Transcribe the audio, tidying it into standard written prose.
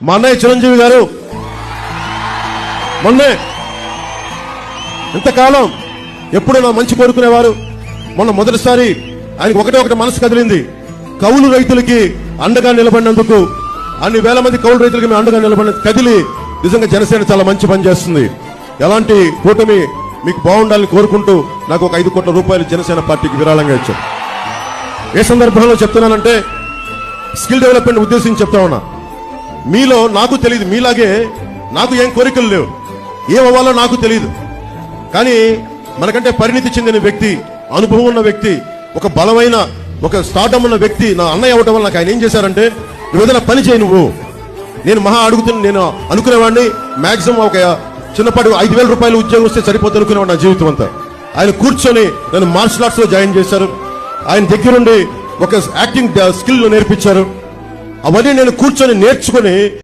మా అన్నయ్య చిరంజీవి గారు మొన్నే ఇంతకాలం ఎప్పుడు నా మంచి కోరుకునేవారు. మొన్న మొదటిసారి ఆయనకు ఒకటి మనసు కదిలింది. కౌలు రైతులకి అండగా నిలబడినందుకు, అన్ని వేల మంది కౌలు రైతులకి మేము అండగా నిలబడిన కదిలి నిజంగా జనసేన చాలా మంచి పని చేస్తుంది. ఎలాంటి కూటమి మీకు బాగుండాలని కోరుకుంటూ నాకు ఒక 5 కోట్ల రూపాయలు జనసేన పార్టీకి విరాళంగా ఇచ్చారు. ఏ సందర్భంలో చెప్తున్నానంటే స్కిల్ డెవలప్మెంట్ ఉద్దేశించి చెప్తా ఉన్నా. మీలో నాకు తెలియదు, మీలాగే నాకు ఏం కోరికలు లేవు, ఏమవ్వాలో నాకు తెలియదు. కానీ మనకంటే పరిణితి చెందిన వ్యక్తి, అనుభవం ఉన్న వ్యక్తి, ఒక బలమైన ఒక స్టార్టమ్ ఉన్న వ్యక్తి నా అన్నయ్య అవ్వటం వల్ల నాకు ఆయన ఏం చేశారంటే, నువ్వు ఏదైనా పని చేయి, నువ్వు నేను నేను అనుకునేవాడిని మాక్సిమం ఒక చిన్నపాటి 5,000 రూపాయలు ఉద్యోగం వస్తే సరిపోతుంది అనుకునేవాడు నా జీవితం అంతా. ఆయన కూర్చొని నన్ను మార్షల్ ఆర్ట్స్ లో జాయిన్ చేశారు. ఆయన దగ్గరుండి ఒక యాక్టింగ్ స్కిల్ నేర్పించారు. అవన్నీ నేను కూర్చొని నేర్చుకుని